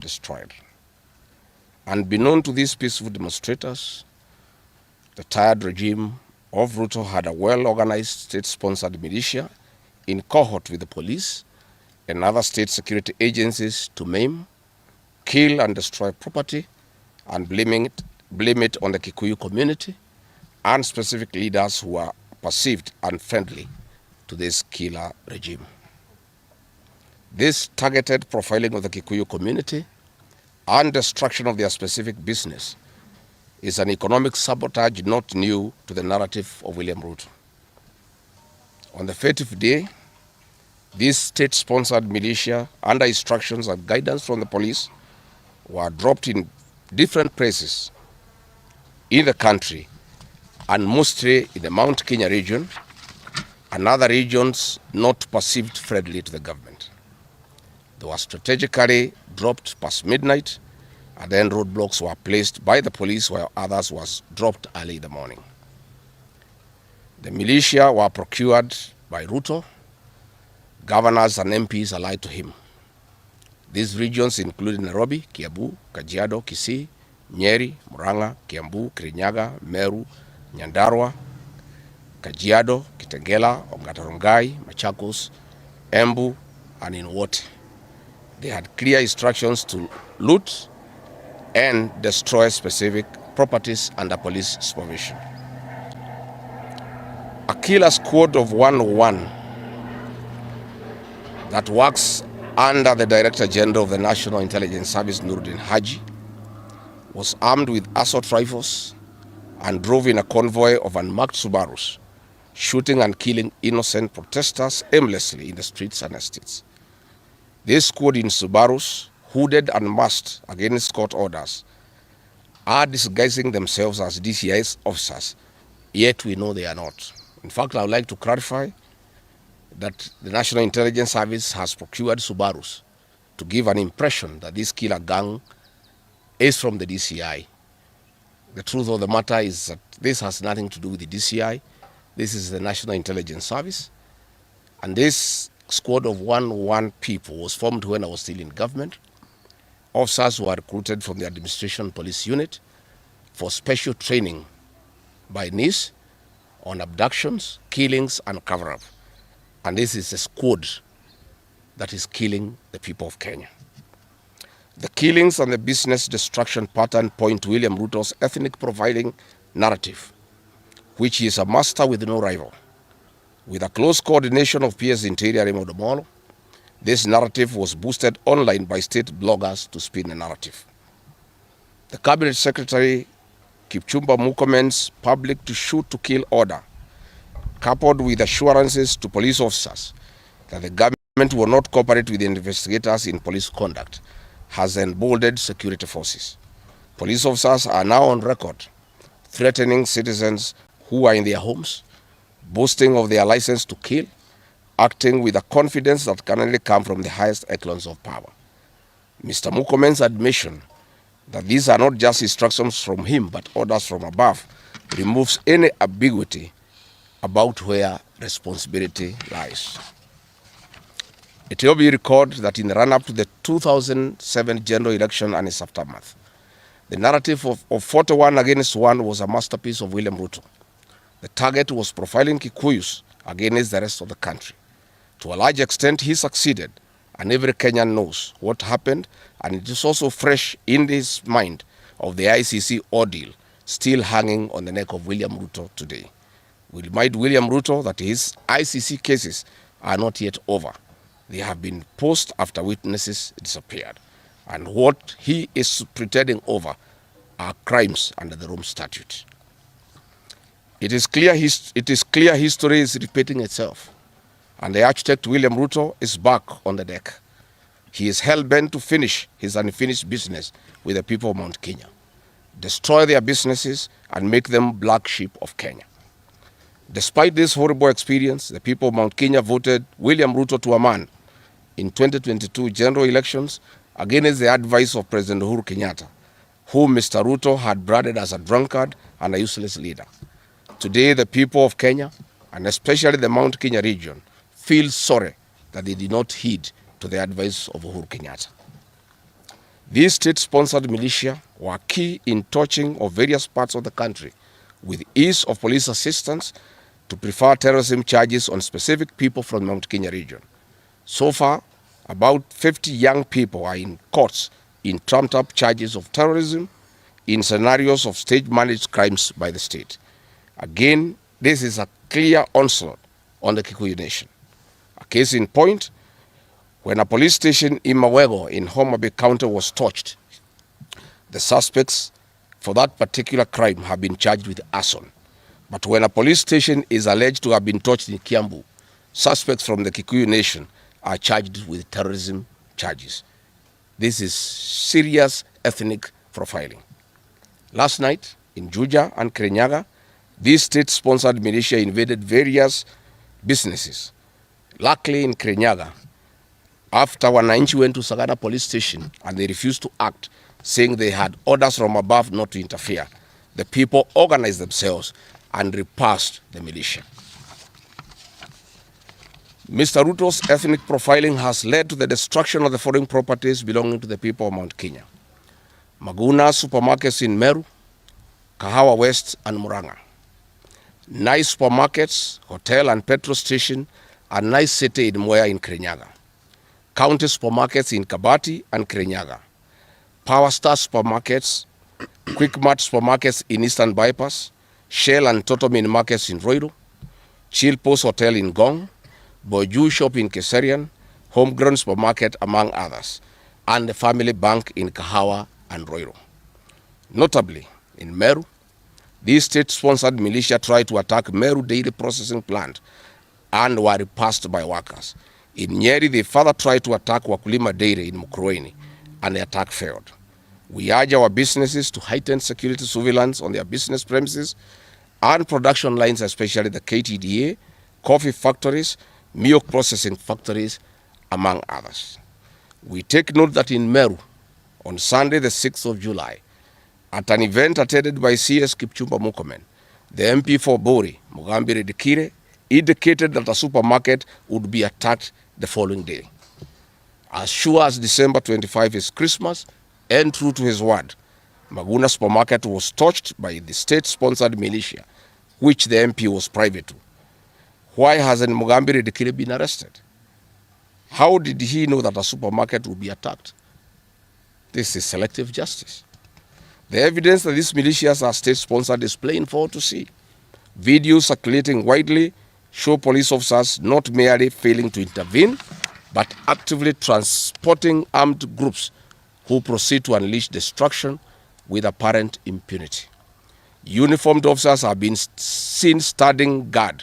destroyed. Unbeknown to these peaceful demonstrators, the tired regime of Ruto had a well-organized state-sponsored militia in cohort with the police and other state security agencies to maim, kill and destroy property and blame it on the Kikuyu community and specific leaders who are perceived unfriendly to this killer regime. This targeted profiling of the Kikuyu community and destruction of their specific business is an economic sabotage not new to the narrative of William Ruto. On the 30th day, this state-sponsored militia, under instructions and guidance from the police, were dropped in different places in the country, and mostly in the Mount Kenya region and other regions not perceived friendly to the government. They were strategically dropped past midnight, and then roadblocks were placed by the police while others was dropped early in the morning. The militia were procured by Ruto, governors and MPs allied to him. These regions include Nairobi, Kiambu, Kajiado, Kisii, Nyeri, Murang'a, Kiambu, Kirinyaga, Meru, Nyandarua, Kajiado, Kitengela, Ongata-Rongai, Machakos, Embu, and in Wote. They had clear instructions to loot and destroy specific properties under police supervision. A killer squad of 101 that works under the Director General of the National Intelligence Service, Nuruddin Haji, was armed with assault rifles and drove in a convoy of unmarked Subarus, shooting and killing innocent protesters aimlessly in the streets and estates. This squad in Subarus, hooded and masked against court orders, are disguising themselves as DCI's officers, yet we know they are not. In fact, I would like to clarify that the National Intelligence Service has procured Subarus to give an impression that this killer gang is from the DCI. The truth of the matter is that this has nothing to do with the DCI. This is the National Intelligence Service. And this squad of 101 people was formed when I was still in government. Officers were recruited from the Administration Police Unit for special training by NIS on abductions, killings, and cover-up. And this is a squad that is killing the people of Kenya. The killings and the business destruction pattern point to William Ruto's ethnic profiling narrative, which he is a master with no rival. With a close coordination of PS Interior Raymond Omolo, this narrative was boosted online by state bloggers to spin the narrative. The Cabinet Secretary Kipchumba Murkomen's public to shoot to kill order, coupled with assurances to police officers that the government will not cooperate with the investigators in police conduct, has emboldened security forces. Police officers are now on record threatening citizens who are in their homes, boasting of their license to kill, acting with a confidence that can only come from the highest echelons of power. Mr. Murkomen's admission that these are not just instructions from him but orders from above removes any ambiguity about where responsibility lies. It will be recalled that in the run-up to the 2007 general election and its aftermath, the narrative of 41 against 1 was a masterpiece of William Ruto. The target was profiling Kikuyus against the rest of the country. To a large extent, he succeeded, and every Kenyan knows what happened, and it is also fresh in his mind of the ICC ordeal still hanging on the neck of William Ruto today. We remind William Ruto that his ICC cases are not yet over. They have been posed after witnesses disappeared. And what he is pretending over are crimes under the Rome Statute. It is clear history is repeating itself. And the architect William Ruto is back on the deck. He is hell-bent to finish his unfinished business with the people of Mount Kenya, destroy their businesses and make them black sheep of Kenya. Despite this horrible experience, the people of Mount Kenya voted William Ruto to a man in 2022 general elections against the advice of President Uhuru Kenyatta, whom Mr. Ruto had branded as a drunkard and a useless leader. Today, the people of Kenya, and especially the Mount Kenya region, feel sorry that they did not heed to the advice of Uhuru Kenyatta. These state-sponsored militia were key in touching of various parts of the country with ease of police assistance to prefer terrorism charges on specific people from the Mount Kenya region. So far, about 50 young people are in courts in trumped-up charges of terrorism in scenarios of state-managed crimes by the state. Again, this is a clear onslaught on the Kikuyu nation. A case in point, when a police station in Mawego in Homa Bay County was torched, the suspects for that particular crime have been charged with arson. But when a police station is alleged to have been torched in Kiambu, suspects from the Kikuyu nation are charged with terrorism charges. This is serious ethnic profiling. Last night, in Juja and Kirinyaga, these state-sponsored militia invaded various businesses. Luckily, in Kirinyaga, after Wananchi went to Sagada police station and they refused to act, saying they had orders from above not to interfere, the people organized themselves and repulsed the militia. Mr. Ruto's ethnic profiling has led to the destruction of the foreign properties belonging to the people of Mount Kenya. Maguna supermarkets in Meru, Kahawa West and Muranga. Nice supermarkets, hotel and petrol station, and nice city in Mwea in Kirinyaga. County supermarkets in Kabati and Kirinyaga. Power Star supermarkets, Quick Mart supermarkets in Eastern Bypass, Shell and Totomin markets in Roido, Chill Post Hotel in Gong, Boju Shop in Keserian, Homegrown Supermarket among others, and the Family Bank in Kahawa and Roido. Notably, in Meru, these state-sponsored militia tried to attack Meru Dairy Processing Plant and were repulsed by workers. In Nyeri, they further tried to attack Wakulima Dairy in Mukurweini, and the attack failed. We urge our businesses to heighten security surveillance on their business premises and production lines, especially the KTDA, coffee factories, milk processing factories, among others. We take note that in Meru, on Sunday the 6th of July, at an event attended by CS Kipchumba Murkomen, the MP for Bori, Mugambi Redikire, indicated that a supermarket would be attacked the following day. As sure as December 25 is Christmas, and true to his word, Maguna supermarket was torched by the state-sponsored militia, which the MP was private to. Why hasn't Mugambi Redikire been arrested? How did he know that a supermarket would be attacked? This is selective justice. The evidence that these militias are state-sponsored is plain for all to see. Videos circulating widely show police officers not merely failing to intervene, but actively transporting armed groups who proceed to unleash destruction with apparent impunity. Uniformed officers have been seen standing guard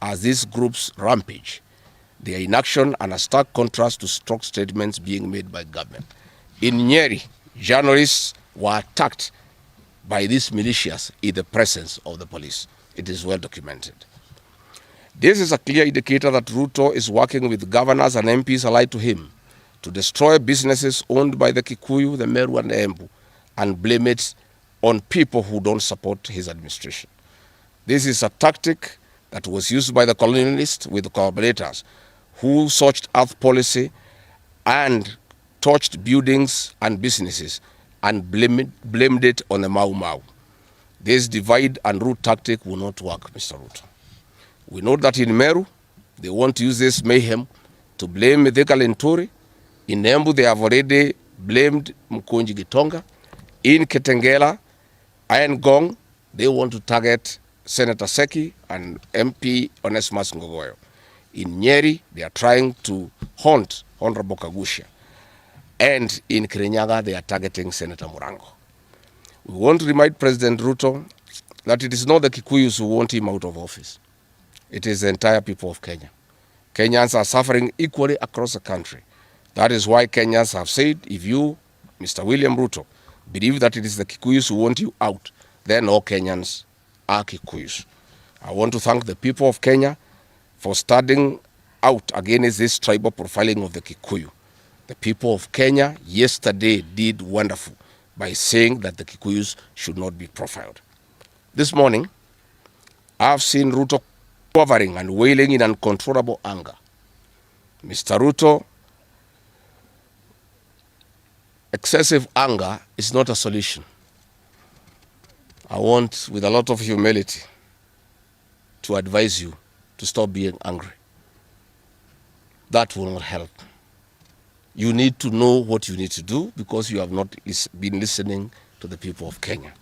as these groups rampage. They are in action and a stark contrast to strong statements being made by government. In Nyeri, journalists were attacked by these militias in the presence of the police. It is well documented. This is a clear indicator that Ruto is working with governors and MPs allied to him to destroy businesses owned by the Kikuyu, the Meru and the Embu, and blame it on people who don't support his administration. This is a tactic that was used by the colonialists with the collaborators who searched earth policy and torched buildings and businesses and blamed it on the Mau Mau. This divide and rule tactic will not work, Mr. Ruto. We know that in Meru, they want to use this mayhem to blame Mithika Linturi. In Embu, they have already blamed Mkonji Gitonga. In Kitengela and Gong, they want to target Senator Seki and MP Onesmus Ngogoyo. In Nyeri, they are trying to haunt Honorable Kagusha. And in Kirinyaga, they are targeting Senator Murango. We want to remind President Ruto that it is not the Kikuyus who want him out of office. It is the entire people of Kenya. Kenyans are suffering equally across the country. That is why Kenyans have said, if you, Mr. William Ruto, believe that it is the Kikuyus who want you out, then all Kenyans are Kikuyus. I want to thank the people of Kenya for standing out against this tribal profiling of the Kikuyu. The people of Kenya yesterday did wonderful by saying that the Kikuyus should not be profiled. This morning, I've seen Ruto quivering and wailing in uncontrollable anger. Mr. Ruto, excessive anger is not a solution. I want, with a lot of humility, to advise you to stop being angry. That will not help. You need to know what you need to do because you have not been listening to the people of Kenya.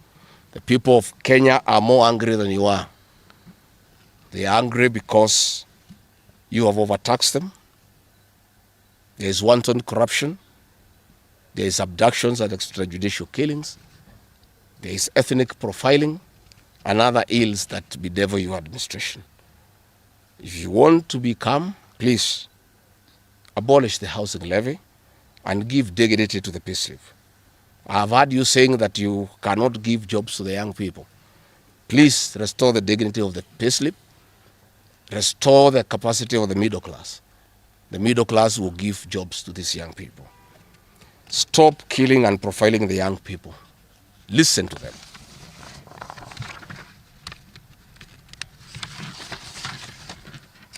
The people of Kenya are more angry than you are. They are angry because you have overtaxed them. There is wanton corruption. There is abductions and extrajudicial killings. There is ethnic profiling and other ills that bedevil your administration. If you want to be calm, please abolish the housing levy and give dignity to the payslip. I have heard you saying that you cannot give jobs to the young people. Please restore the dignity of the payslip. Restore the capacity of the middle class. The middle class will give jobs to these young people. Stop killing and profiling the young people. Listen to them.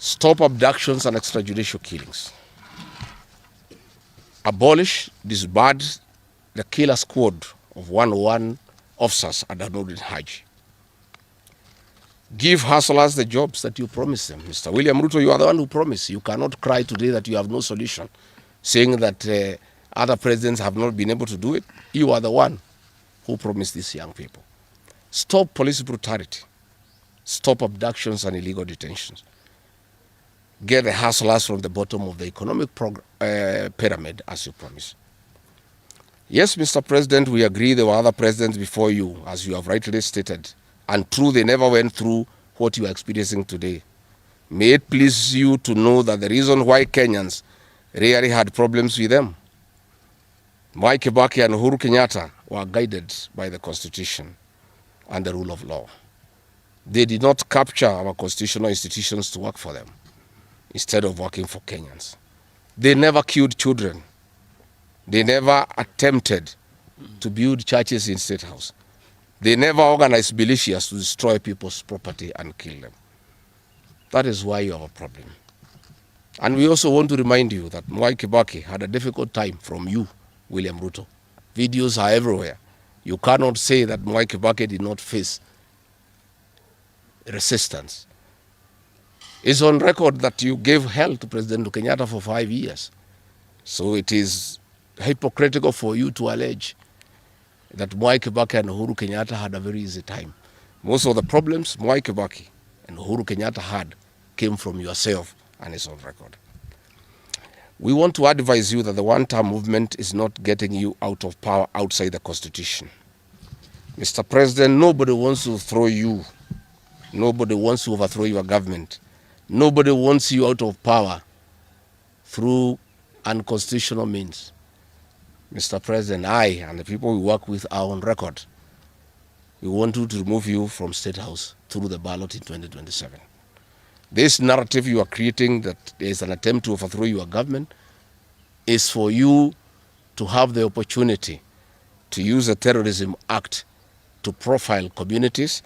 Stop abductions and extrajudicial killings. Abolish, disband the killer squad of 101 officers at Nairobi Haji. Give hustlers the jobs that you promised them. Mr. William Ruto, you are the one who promised. You cannot cry today that you have no solution, saying that other presidents have not been able to do it. You are the one who promised these young people. Stop police brutality. Stop abductions and illegal detentions. Get the hustlers from the bottom of the economic pyramid as you promised. Yes, Mr. President, we agree there were other presidents before you, as you have rightly stated. And true, they never went through what you are experiencing today. May it please you to know that the reason why Kenyans rarely had problems with them, Mwai Kibaki and Uhuru Kenyatta were guided by the Constitution and the rule of law. They did not capture our constitutional institutions to work for them, instead of working for Kenyans. They never killed children. They never attempted to build churches in State House. They never organized militias to destroy people's property and kill them. That is why you have a problem. And we also want to remind you that Mwai Kibaki had a difficult time from you, William Ruto. Videos are everywhere. You cannot say that Mwai Kibaki did not face resistance. It's on record that you gave hell to President Kenyatta for 5 years. So it is hypocritical for you to allege that Mwai Kibaki and Uhuru Kenyatta had a very easy time. Most of the problems Mwai Kibaki and Uhuru Kenyatta had came from yourself, and it's on record. We want to advise you that the one-term movement is not getting you out of power outside the Constitution. Mr. President, nobody wants to throw you. Nobody wants to overthrow your government. Nobody wants you out of power through unconstitutional means. Mr. President, I and the people we work with are on record. We want you to remove you from State House through the ballot in 2027. This narrative you are creating that there is an attempt to overthrow your government is for you to have the opportunity to use the Terrorism Act to profile communities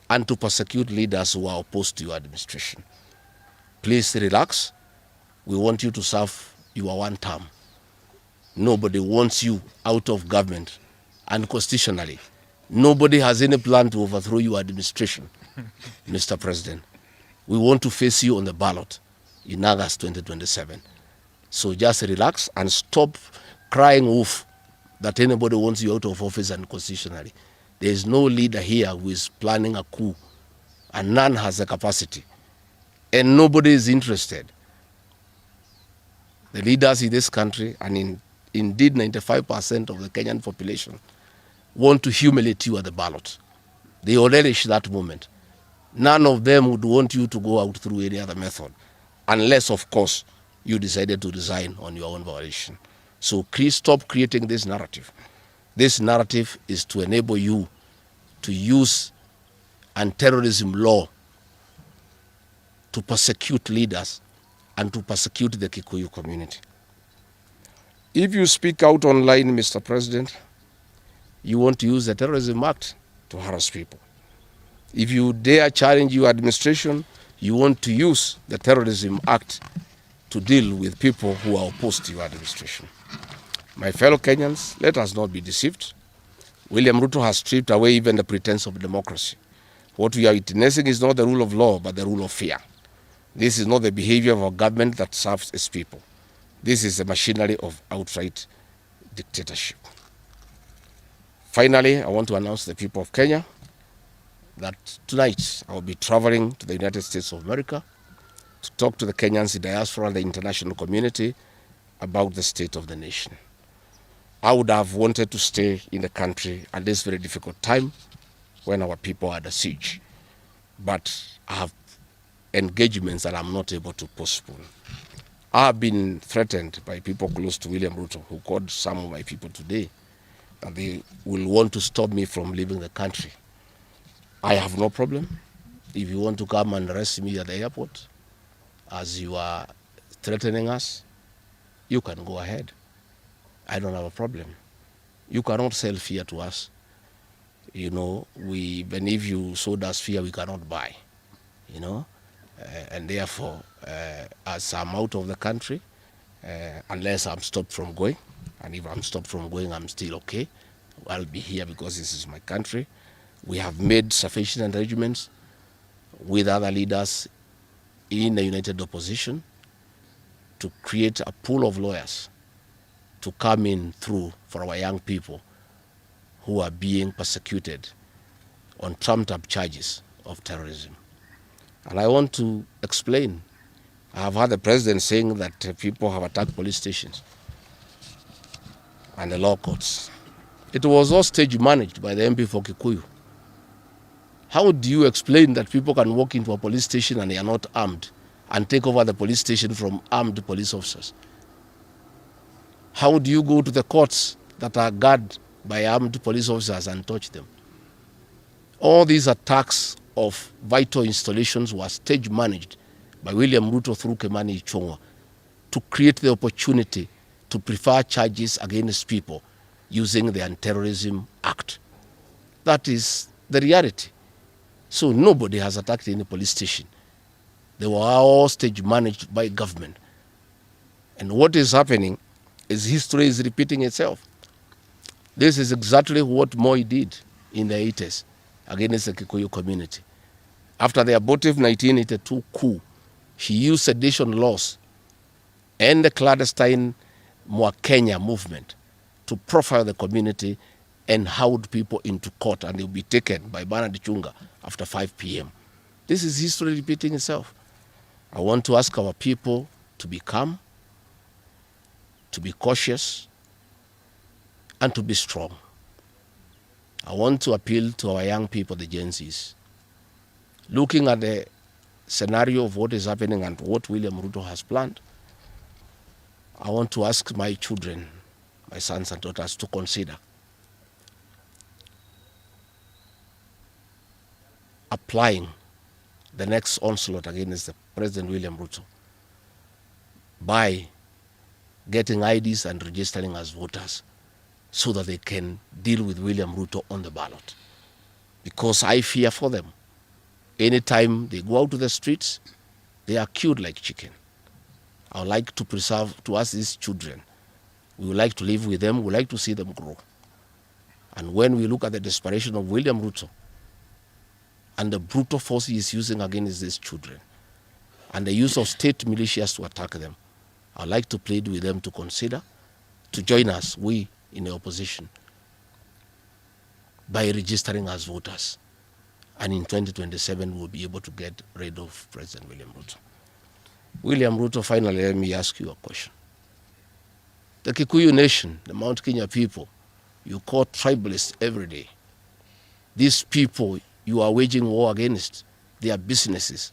and to persecute leaders who are opposed to your administration. Please relax. We want you to serve your one term. Nobody wants you out of government. And constitutionally, nobody has any plan to overthrow your administration, Mr. President. We want to face you on the ballot in August 2027. So just relax and stop crying wolf that anybody wants you out of office unconstitutionally. There is no leader here who is planning a coup, and none has the capacity. And nobody is interested. The leaders in this country, and indeed 95% of the Kenyan population, want to humiliate you at the ballot. They relish that moment. None of them would want you to go out through any other method, unless, of course, you decided to resign on your own volition. So please stop creating this narrative. This narrative is to enable you to use anti-terrorism law to persecute leaders and to persecute the Kikuyu community. If you speak out online, Mr. President, you want to use the Terrorism Act to harass people. If you dare challenge your administration, you want to use the Terrorism Act to deal with people who are opposed to your administration. My fellow Kenyans, let us not be deceived. William Ruto has stripped away even the pretense of democracy. What we are witnessing is not the rule of law, but the rule of fear. This is not the behavior of a government that serves its people. This is the machinery of outright dictatorship. Finally, I want to announce to the people of Kenya that tonight I will be traveling to the United States of America to talk to the Kenyans in diaspora and the international community about the state of the nation. I would have wanted to stay in the country at this very difficult time when our people are under siege. But I have engagements that I'm not able to postpone. I have been threatened by people close to William Ruto, who called some of my people today, and they will want to stop me from leaving the country. I have no problem. If you want to come and arrest me at the airport, as you are threatening us, you can go ahead. I don't have a problem. You cannot sell fear to us. You know, even if you sold us fear, we cannot buy. You know, and therefore, as I'm out of the country, unless I'm stopped from going, and if I'm stopped from going, I'm still okay. I'll be here because this is my country. We have made sufficient arrangements with other leaders in the united opposition to create a pool of lawyers to come in through for our young people who are being persecuted on trumped-up charges of terrorism. And I want to explain. I have heard the president saying that people have attacked police stations and the law courts. It was all stage managed by the MP for Kikuyu. How do you explain that people can walk into a police station and they are not armed and take over the police station from armed police officers? How do you go to the courts that are guarded by armed police officers and touch them? All these attacks of vital installations were stage managed by William Ruto through Kimani Ichung'wah to create the opportunity to prefer charges against people using the Anti-Terrorism Act. That is the reality. So nobody has attacked any police station. They were all stage managed by government. And what is happening is history is repeating itself. This is exactly what Moi did in the 80s against the Kikuyu community. After the abortive 1982 coup, he used sedition laws and the clandestine Mwa Kenya movement to profile the community and hound people into court, and they'll be taken by Bernard Chunga after 5 p.m. This is history repeating itself. I want to ask our people to be calm, to be cautious, and to be strong. I want to appeal to our young people, the Gen Zs. Looking at the scenario of what is happening and what William Ruto has planned, I want to ask my children, my sons and daughters, to consider applying the next onslaught against the President William Ruto by getting IDs and registering as voters so that they can deal with William Ruto on the ballot. Because I fear for them. Anytime they go out to the streets, they are killed like chicken. I would like to preserve to us these children. We would like to live with them. We would like to see them grow. And when we look at the desperation of William Ruto and the brutal force he is using against these children and the use of state militias to attack them, I would like to plead with them to consider, to join us, we in the opposition, by registering as voters. And in 2027, we'll be able to get rid of President William Ruto. William Ruto, finally, let me ask you a question. The Kikuyu nation, the Mount Kenya people, you call tribalists every day. These people you are waging war against, their businesses,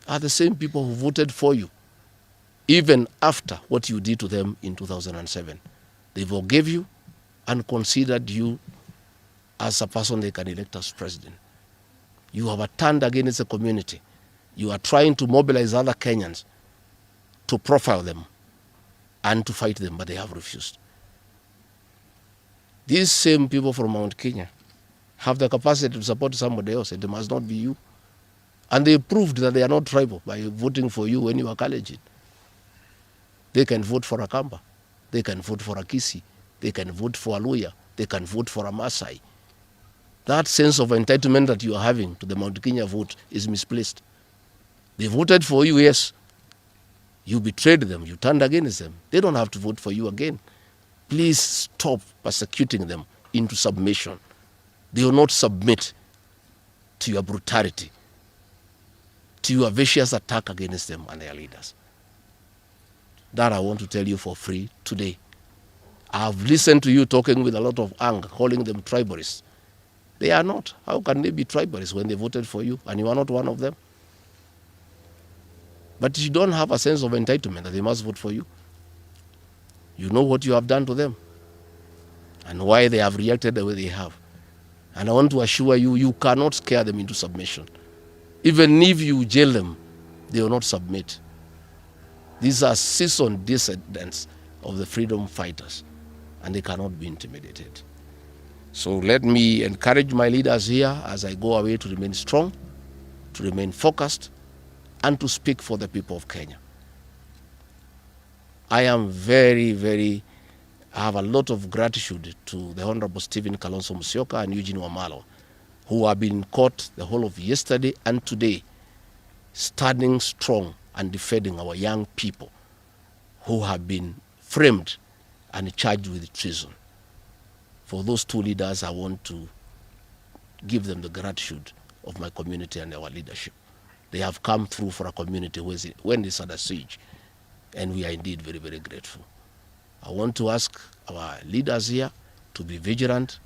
are the same people who voted for you, even after what you did to them in 2007. They forgave you and considered you as a person they can elect as president. You have turned against the community. You are trying to mobilize other Kenyans to profile them and to fight them, but they have refused. These same people from Mount Kenya have the capacity to support somebody else. It must not be you. And they proved that they are not tribal by voting for you when you are Kalenjin. They can vote for Akamba. they can vote for a Kisi, they can vote for a Luya, they can vote for a Masai. That sense of entitlement that you are having to the Mount Kenya vote is misplaced. They voted for you, yes. You betrayed them, you turned against them. They don't have to vote for you again. Please stop persecuting them into submission. They will not submit to your brutality, to your vicious attack against them and their leaders. That I want to tell you for free today. I've listened to you talking with a lot of anger, calling them tribalists. They are not. How can they be tribalists when they voted for you and you are not one of them? But you don't have a sense of entitlement that they must vote for you. You know what you have done to them and why they have reacted the way they have. And I want to assure you, you cannot scare them into submission. Even if you jail them, they will not submit. These are seasoned dissidents of the freedom fighters, and they cannot be intimidated. So let me encourage my leaders here as I go away to remain strong, to remain focused, and to speak for the people of Kenya. I am I have a lot of gratitude to the Honorable Stephen Kalonzo Musyoka and Eugene Wamalwa, who have been in court the whole of yesterday and today, standing strong and defending our young people who have been framed and charged with treason. For those two leaders, I want to give them the gratitude of my community and our leadership. They have come through for a community when it's under siege, and we are indeed very, very grateful. I want to ask our leaders here to be vigilant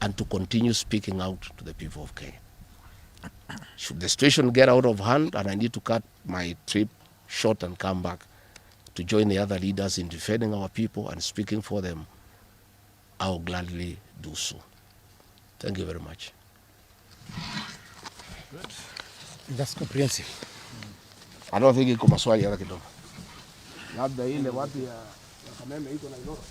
and to continue speaking out to the people of Kenya. Should the situation get out of hand and I need to cut my trip short and come back to join the other leaders in defending our people and speaking for them, I will gladly do so. Thank you very much. Good. That's comprehensive. I don't think iko maswali hata kidogo. Labda ile watu ya Kameme iko Nairobi.